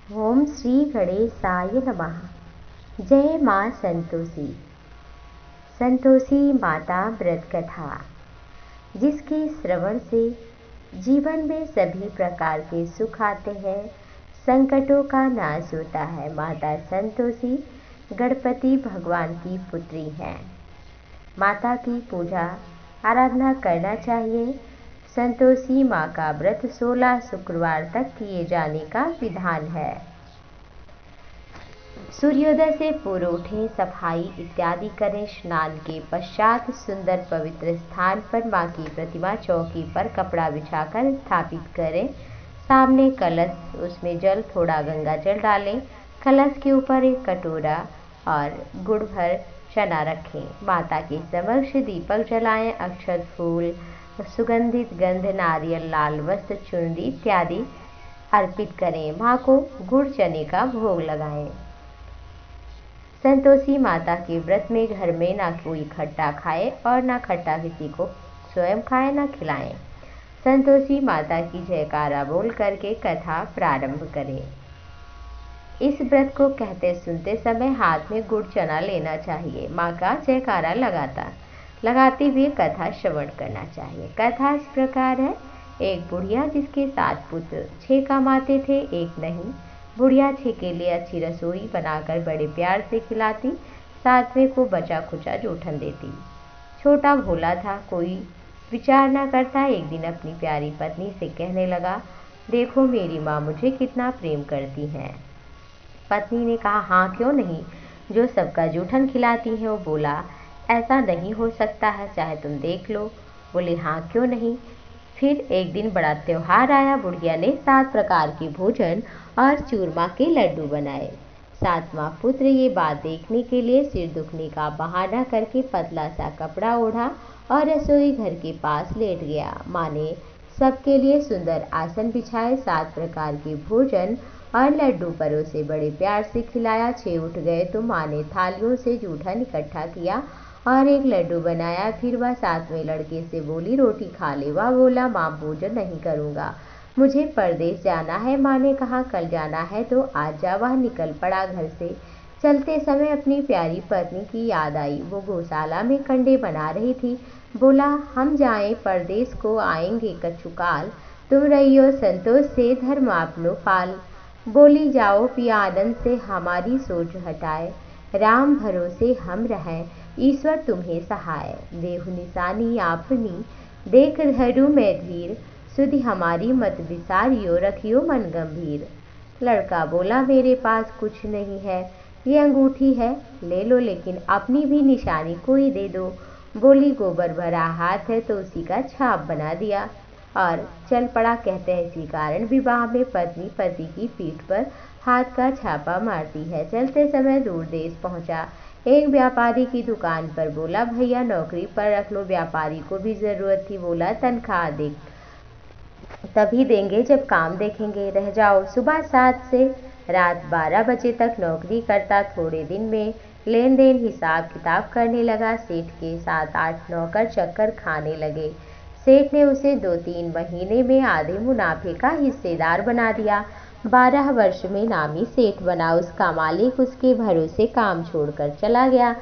ओम श्री गणेशाय नमः। जय माँ संतोषी। संतोषी माता व्रत कथा, जिसके श्रवण से जीवन में सभी प्रकार के सुख आते हैं, संकटों का नाश होता है। माता संतोषी गणपति भगवान की पुत्री हैं। माता की पूजा आराधना करना चाहिए। संतोषी माँ का व्रत 16 शुक्रवार तक किए जाने का विधान है। सूर्योदय से पूर्व उठें, सफाई इत्यादि करें। स्नान के पश्चात सुंदर पवित्र स्थान पर माँ की प्रतिमा चौकी पर कपड़ा बिछाकर स्थापित करें। सामने कलश, उसमें जल, थोड़ा गंगा जल डालें। कलश के ऊपर एक कटोरा और गुड़ भर चना रखें। माता के समक्ष दीपक जलाएं। अक्षत, फूल, सुगंधित गंध, नारियल, लाल वस्त्र, चुनरी इत्यादि अर्पित करें। माँ को गुड़ चने का भोग लगाएं। संतोषी माता के व्रत में घर में ना कोई खट्टा खाए और ना खट्टा किसी को स्वयं खाए, ना खिलाएं। संतोषी माता की जयकारा बोल करके कथा प्रारंभ करें। इस व्रत को कहते सुनते समय हाथ में गुड़ चना लेना चाहिए। माँ का जयकारा लगाते हुए कथा श्रवण करना चाहिए। कथा इस प्रकार है। एक बुढ़िया जिसके 7 पुत्र 6 कमाते थे, एक नहीं। बुढ़िया 6 के लिए अच्छी रसोई बनाकर बड़े प्यार से खिलाती, 7वें को बचा खुचा जूठन देती। छोटा भोला था, कोई विचार न करता। एक दिन अपनी प्यारी पत्नी से कहने लगा, देखो मेरी माँ मुझे कितना प्रेम करती है। पत्नी ने कहा, हाँ क्यों नहीं, जो सबका जूठन खिलाती है। वो बोला, ऐसा नहीं हो सकता है, चाहे तुम देख लो। बोले, हाँ क्यों नहीं। फिर एक दिन बड़ा त्योहार आया। बुढ़िया ने 7 प्रकार के भोजन और चूरमा के लड्डू बनाए। 7वां पुत्र ये बात देखने के लिए सिर दुखने का बहाना करके पतला सा कपड़ा ओढ़ा और रसोई घर के पास लेट गया। माँ ने सबके लिए सुंदर आसन बिछाए, 7 प्रकार के भोजन और लड्डू परोसे बड़े प्यार से खिलाया। 6 उठ गए तो माँ ने थालियों से जूठन इकट्ठा किया और एक लड्डू बनाया। फिर वह 7वें लड़के से बोली, रोटी खा ले। वह बोला, माँ भोजन नहीं करूँगा, मुझे परदेश जाना है। माँ ने कहा, कल जाना है तो आज जा। वह निकल पड़ा घर से। चलते समय अपनी प्यारी पत्नी की याद आई। वो गौशाला में कंडे बना रही थी। बोला, हम जाएं परदेश को आएंगे कछुकाल, तुम रहियो संतोष से धर्म आप लो पाल। बोली, जाओ पिया आनंद से हमारी सोच हटाए, राम भरोसे हम रहें, ईश्वर तुम्हें सहाय। देहु निशानी आपनी, देख धरू मैं धीर, सुधि हमारी मत विसारियो, रखियो मन गंभीर। लड़का बोला, मेरे पास कुछ नहीं है, ये अंगूठी है, ले लो, लेकिन अपनी भी निशानी कोई दे दो। बोली, गोबर भरा हाथ है तो उसी का छाप बना दिया और चल पड़ा। कहते हैं इसी कारण विवाह में पत्नी पति की पीठ पर हाथ का छापा मारती है। चलते समय दूर देश पहुंचा। एक व्यापारी की दुकान पर। बोला, भैया नौकरी पर रख लो। व्यापारी को भी जरूरत थी। बोला, तनख्वाह दे तभी देंगे जब काम देखेंगे, रह जाओ। सुबह 7 से रात 12 बजे तक नौकरी करता। थोड़े दिन में लेन देन हिसाब किताब करने लगा। सेठ के 7-8 नौकर चक्कर खाने लगे। सेठ ने उसे 2-3 महीने में आधे मुनाफे का हिस्सेदार बना दिया। 12 वर्ष में नामी सेठ बना। उसका मालिक उसके भरोसे काम छोड़कर चला गया।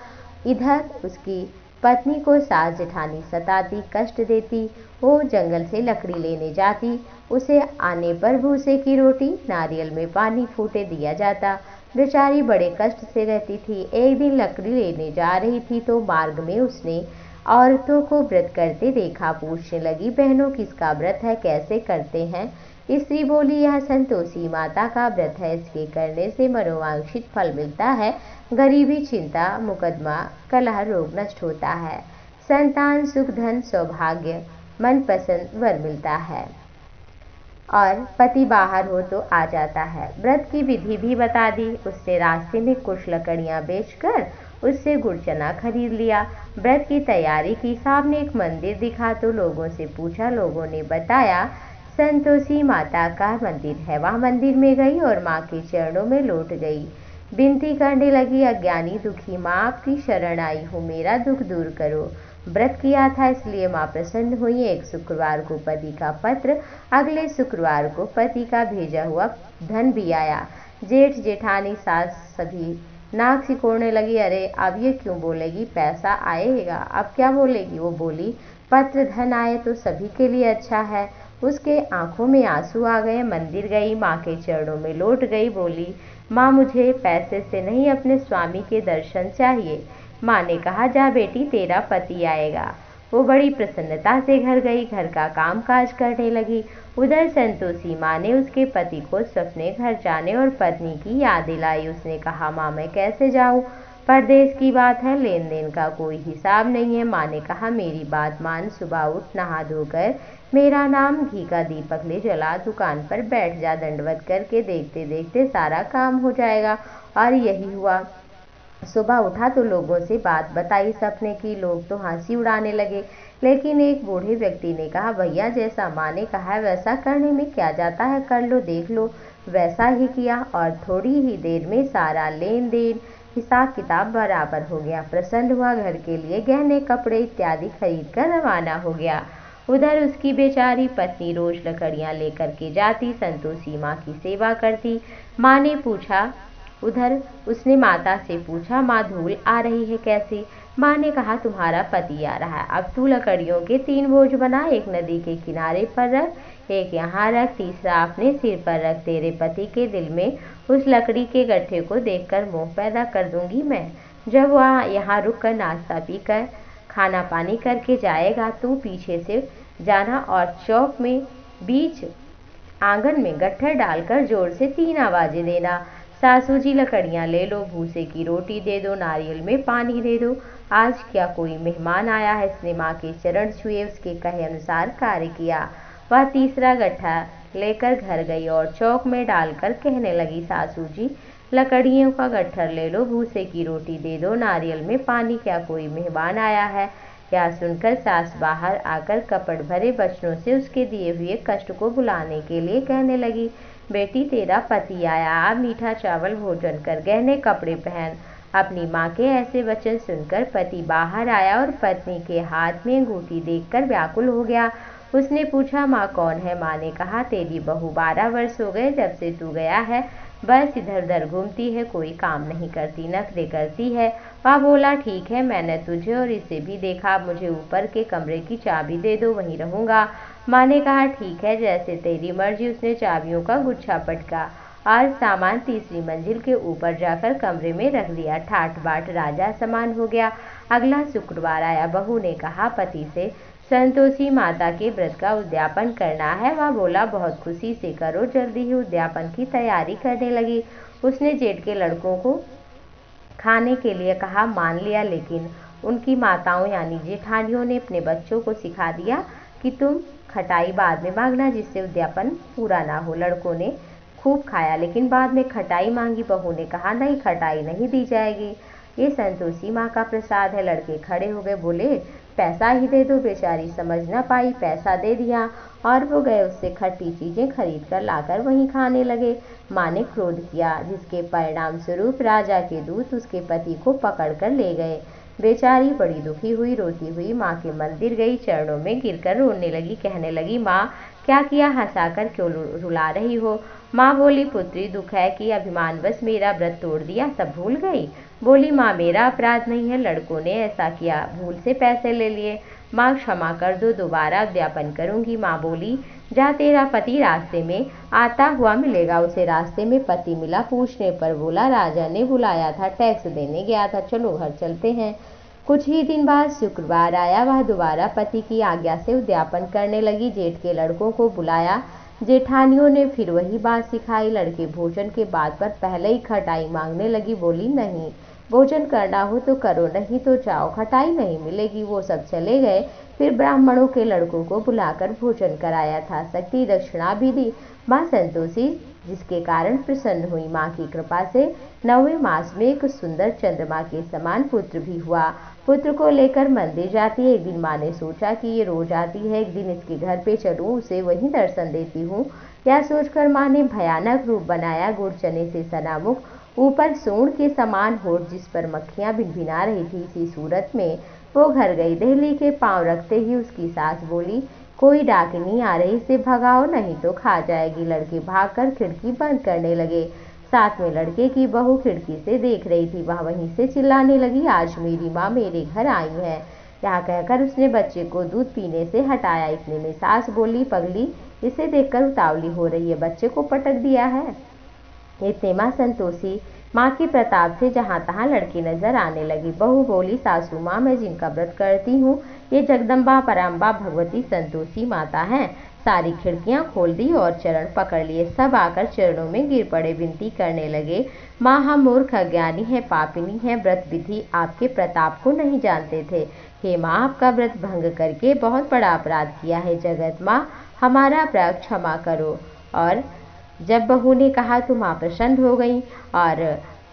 इधर उसकी पत्नी को सास जेठानी सताती, कष्ट देती। वो जंगल से लकड़ी लेने जाती, उसे आने पर भूसे की रोटी, नारियल में पानी फूटे दिया जाता। बेचारी बड़े कष्ट से रहती थी। एक दिन लकड़ी लेने जा रही थी तो मार्ग में उसने औरतों को व्रत करते देखा। पूछने लगी, बहनों किसका व्रत है, कैसे करते हैं। स्त्री बोली, यह संतोषी माता का व्रत है, इसके करने से मनोवांछित फल मिलता है। गरीबी, चिंता, मुकदमा, कलह, रोग नष्ट होता है। संतान, सुख, धन, सौभाग्य, मनपसंद वर मिलता है और पति बाहर हो तो आ जाता है। व्रत की विधि भी बता दी। उसने रास्ते में कुछ लकड़ियां बेचकर उससे गुड़ चना खरीद लिया। व्रत की तैयारी की। सामने एक मंदिर दिखा तो लोगों से पूछा। लोगों ने बताया, संतोषी माता का मंदिर है। वह मंदिर में गई और माँ के चरणों में लौट गई। विनती करने लगी, अज्ञानी दुखी माँ आपकी शरण आई हूँ, मेरा दुख दूर करो। व्रत किया था इसलिए माँ प्रसन्न हुई। एक शुक्रवार को पति का पत्र, अगले शुक्रवार को पति का भेजा हुआ धन भी आया। जेठ जेठानी सास सभी नाक सिकोड़ने लगी। अरे अब ये क्यों बोलेगी, पैसा आएगा अब क्या बोलेगी। वो बोली, पत्र धन आए तो सभी के लिए अच्छा है। उसके आंखों में आंसू आ गए। मंदिर गई, माँ के चरणों में लौट गई। बोली, माँ मुझे पैसे से नहीं अपने स्वामी के दर्शन चाहिए। माँ ने कहा, जा बेटी तेरा पति आएगा। वो बड़ी प्रसन्नता से घर गई, घर का काम काज करने लगी। उधर संतोषी माँ ने उसके पति को सपने घर जाने और पत्नी की याद दिलाई। उसने कहा, माँ मैं कैसे जाऊँ, परदेश की बात है, लेन देन का कोई हिसाब नहीं है। माँ ने कहा, मेरी बात मान, सुबह उठ नहा धोकर मेरा नाम घी का दीपक ले जला, दुकान पर बैठ जा, दंडवत करके देखते देखते सारा काम हो जाएगा। और यही हुआ। सुबह उठा तो लोगों से बात बताई सपने की। लोग तो हंसी उड़ाने लगे, लेकिन एक बूढ़े व्यक्ति ने कहा, भैया जैसा माँ ने कहा है वैसा करने में क्या जाता है, कर लो देख लो। वैसा ही किया और थोड़ी ही देर में सारा लेन देन हिसाब किताब बराबर हो गया। प्रसन्न हुआ, घर के लिए गहने कपड़े इत्यादि खरीद कर रवाना हो गया। उधर उसकी बेचारी पत्नी रोज लकड़ियां लेकर के जाती, संतोषी माँ की सेवा करती। माँ ने पूछा उधर उसने माता से पूछा, माँ धूल आ रही है कैसी। माँ ने कहा, तुम्हारा पति आ रहा है, अब तू लकड़ियों के 3 बोझ बना, एक नदी के किनारे पर रख, एक यहाँ रख, तीसरा अपने सिर पर रख। तेरे पति के दिल में उस लकड़ी के गड्ढे को देखकर मोह पैदा कर दूंगी मैं। जब वह यहाँ रुक कर नाश्ता पीकर खाना पानी करके जाएगा, तू पीछे से जाना और चौक में बीच आंगन में गट्ठर डालकर जोर से 3 आवाजें देना, सासू जी लकड़ियां ले लो, भूसे की रोटी दे दो, नारियल में पानी दे दो। आज क्या कोई मेहमान आया है। इसने माँ के चरण छुए, उसके कहे अनुसार कार्य किया। वह तीसरा गट्ठा लेकर घर गई और चौक में डालकर कहने लगी, सासू जी लकड़ियों का गट्ठर ले लो, भूसे की रोटी दे दो, नारियल में पानी, क्या कोई मेहमान आया है। यह सुनकर सास बाहर आकर कपट भरे वचनों से उसके दिए हुए कष्ट को बुलाने के लिए कहने लगी, बेटी तेरा पति आया, आप मीठा चावल भोजन कर, गहने कपड़े पहन। अपनी माँ के ऐसे वचन सुनकर पति बाहर आया और पत्नी के हाथ में अंगूठी देखकर व्याकुल हो गया। उसने पूछा, माँ कौन है। माँ ने कहा, तेरी बहू 12 वर्ष हो गए जब से तू गया है, बस इधर उधर घूमती है, कोई काम नहीं करती, नखरे करती है। वह बोला, ठीक है, मैंने तुझे और इसे भी देखा, मुझे ऊपर के कमरे की चाबी दे दो, वहीं रहूंगा। माँ ने कहा, ठीक है, जैसे तेरी मर्जी। उसने चाबियों का गुच्छा पटका और सामान तीसरी मंजिल के ऊपर जाकर कमरे में रख दिया। ठाट बाट राजा समान हो गया। अगला शुक्रवार आया। बहू ने कहा पति से, संतोषी माता के व्रत का उद्यापन करना है। वह बोला, बहुत खुशी से करो। जल्दी ही उद्यापन की तैयारी करने लगी। उसने जेठ के लड़कों को खाने के लिए कहा, मान लिया, लेकिन उनकी माताओं यानी जेठानियों ने अपने बच्चों को सिखा दिया कि तुम खटाई बाद में मांगना, जिससे उद्यापन पूरा ना हो। लड़कों ने खूब खाया, लेकिन बाद में खटाई मांगी। बहू ने कहा, नहीं, खटाई नहीं दी जाएगी, ये संतोषी माँ का प्रसाद है। लड़के खड़े हो गए, बोले, पैसा ही दे दो। बेचारी समझ न पाई, पैसा दे दिया और वो गए उससे खट्टी चीजें खरीद कर लाकर वहीं खाने लगे। माँ ने क्रोध किया, जिसके परिणाम स्वरूप राजा के दूत उसके पति को पकड़ कर ले गए। बेचारी बड़ी दुखी हुई, रोती हुई माँ के मंदिर गई, चरणों में गिरकर रोने लगी, कहने लगी, माँ क्या किया, हंसाकर क्यों रुला रही हो। माँ बोली, पुत्री दुख है कि अभिमानवश मेरा व्रत तोड़ दिया, सब भूल गई। बोली, माँ मेरा अपराध नहीं है, लड़कों ने ऐसा किया, भूल से पैसे ले लिए। माँ क्षमा कर दो, दोबारा उद्यापन करूंगी। माँ बोली, जा, तेरा पति रास्ते में आता हुआ मिलेगा। उसे रास्ते में पति मिला। पूछने पर बोला, राजा ने बुलाया था, टैक्स देने गया था, चलो घर चलते हैं। कुछ ही दिन बाद शुक्रवार आया। वह दोबारा पति की आज्ञा से उद्यापन करने लगी। जेठ के लड़कों को बुलाया। जेठानियों ने फिर वही बात सिखाई। लड़के भोजन के बाद पर पहले ही खटाई मांगने लगी। बोली, नहीं, भोजन करना हो तो करो, नहीं तो जाओ, खटाई नहीं मिलेगी। वो सब चले गए। फिर ब्राह्मणों के लड़कों को बुलाकर भोजन कराया था, शक्ति दक्षिणा भी दी। माँ संतोषी जिसके कारण प्रसन्न हुई। माँ की कृपा से 9वें मास में एक सुंदर चंद्रमा के समान पुत्र भी हुआ। पुत्र को लेकर मंदिर जाती है। एक दिन माँ ने सोचा कि ये रोज आती है, एक दिन इसके घर पे चलूं, उसे वहीं दर्शन देती हूँ। यह सोचकर माँ ने भयानक रूप बनाया, गुड़ चने से सना मुख, ऊपर सूंड के समान होठ, जिस पर मक्खियां भिनभिना रही थी। इसी सूरत में वो घर गई। दहली के पांव रखते ही उसकी सास बोली, कोई डाकिनी आ रही, इसे भगाओ नहीं तो खा जाएगी। लड़के भागकर खिड़की बंद करने लगे। साथ में लड़के की बहू खिड़की से देख रही थी। वह वहीं से चिल्लाने लगी, आज मेरी माँ मेरे घर आई है। यहाँ कहकर उसने बच्चे को दूध पीने से हटाया। इतने में सास बोली, पगली इसे देखकर उतावली हो रही है, बच्चे को पटक दिया है। इतने माँ संतोषी माँ के प्रताप से जहाँ तहाँ लड़की नजर आने लगी। बहू बोली, सासू माँ मैं जिनका व्रत करती हूँ ये जगदम्बा पराम्बा भगवती संतोषी माता हैं। सारी खिड़कियाँ खोल दी और चरण पकड़ लिए। सब आकर चरणों में गिर पड़े, विनती करने लगे, माँ हम मूर्ख अज्ञानी हैं, पापिनी हैं, व्रत विधि आपके प्रताप को नहीं जानते थे। हे माँ आपका व्रत भंग करके बहुत बड़ा अपराध किया है। जगत माँ हमारा अपराध क्षमा करो। और जब बहू ने कहा तो माँ प्रसन्न हो गई और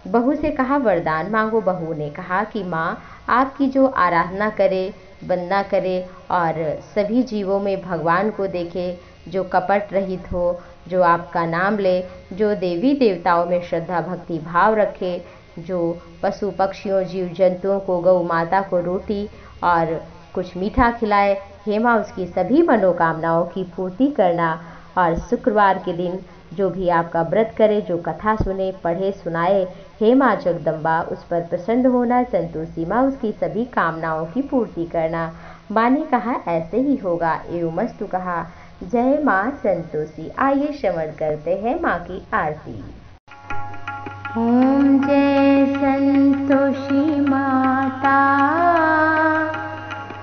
बहू से कहा वरदान मांगो। बहू ने कहा कि माँ आपकी जो आराधना करे, वंदना करे और सभी जीवों में भगवान को देखे, जो कपट रहित हो, जो आपका नाम ले, जो देवी देवताओं में श्रद्धा भक्ति भाव रखे, जो पशु पक्षियों जीव जंतुओं को, गौ माता को रोटी और कुछ मीठा खिलाए, हे माँ उसकी सभी मनोकामनाओं की पूर्ति करना। और शुक्रवार के दिन जो भी आपका व्रत करे, जो कथा सुने, पढ़े, सुनाए, हे माँ जगदम्बा उस पर प्रसन्न होना। संतोषी माँ उसकी सभी कामनाओं की पूर्ति करना। माँ ने कहा ऐसे ही होगा। एवमस्तु कहा। जय माँ संतोषी। आइए श्रवण करते हैं माँ की आरती। ओम जय संतोषी माता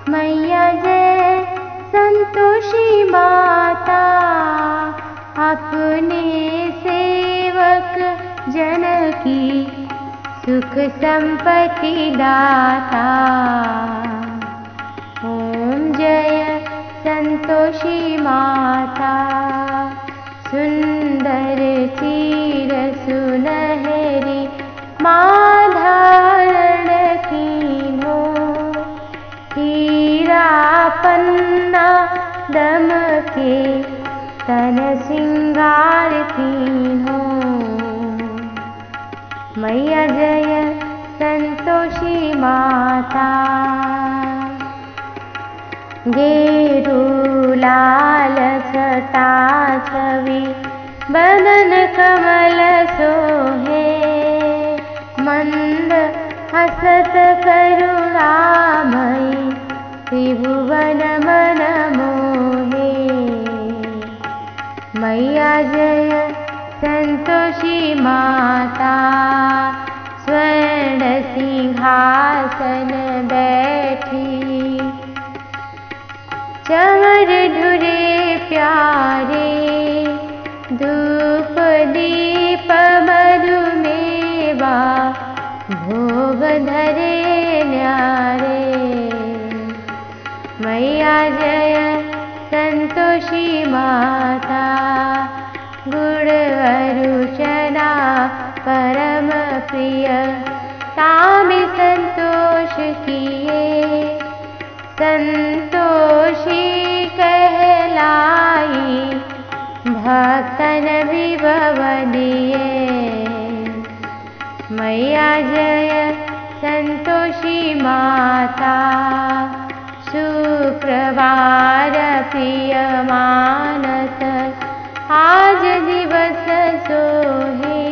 मैया, जय संतोषी माता, अपने सेवक जन की सुख संपत्ति दाता। ओम जय संतोषी माता, सुंदर चीर सुनहरी माँ धारण कीन्हो, हीरा पन्ना दम के तन सिंगार कीन्हो। मैया जय संतोषी माता, गेरू लाल छटा छवि बदन कमल सोहे, मंद हसत करुणामयी त्रिभुवन मन मोहे। मैया जय संतोषी माता, स्वर्ण सिंहासन बैठी, चवर ढुरे प्यारे, धूप दीप मधुमेवा भोग धरे न्यारे। मैया जय संतोषी माता, गुण अरुचना परम प्रिय, तामि संतोष किए, संतोषी कहलाई, भक्तन विभव दिए। मैया जय संतोषी माता, शुक्रवार प्रिय मानत, आज दिवस सोहे,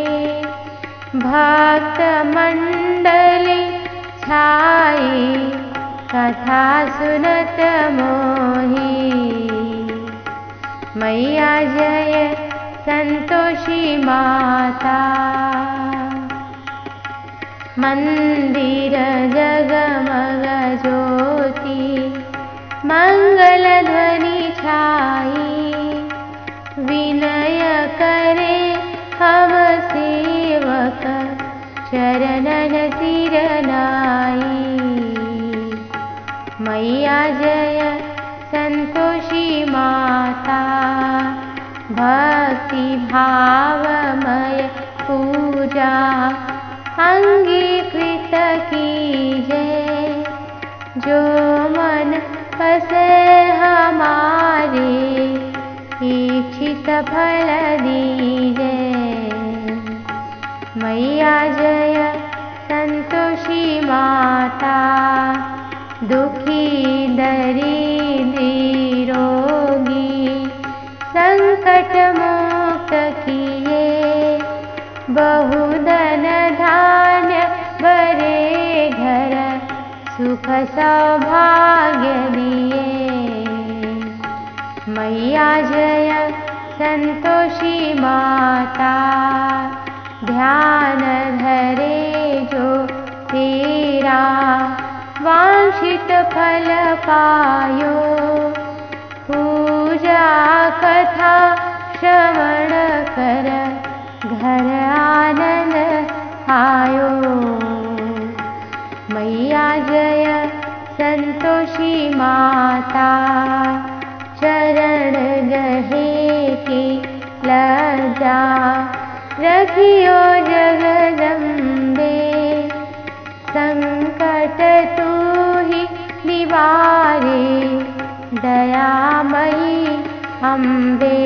भक्त मंडली छाई, कथा सुनत मोही। मैया जय संतोषी माता, मंदिर जगमग ज्योति, मंगल ध्वनि छाई, विनय करे हम सेवक, चरणन सिर नाई। मैया जय संतोषी माता, भक्ति भावमय पूजा अंगीकृत कीजे, जो मन बसे हमारे, इच्छित फल दीजे। मैया जय संतोषी माता, दुखी दरिद्री रोगी संकट मुक्त किए, बहुधन धान्य बरे घर, सुख सौभाग्य दिए। मैया जय संतोषी माता, ध्यान धरे जो तेरा, वांछित फल पायो। पूजा कथा श्रवण कर, घर आनंद आयो। मैया जय संतोषी माता, चरण गहे की लज्जा, रखियो जगदम्बे। संकट तू ही निवारे, दयामयी अम्बे।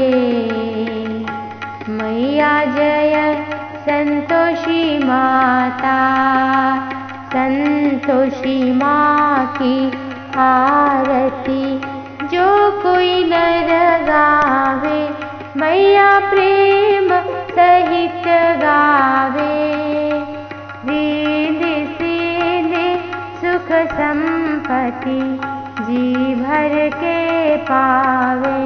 मैया जय संतोषी माता, संतोषी माँ की आरती जो कोई नर गावे, मैया प्रेम सहित गावे। रिद्धि सिद्धि सुख संपत्ति, जी भर के पावे।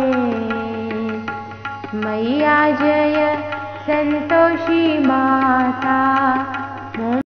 मैया जय संतोषी माता।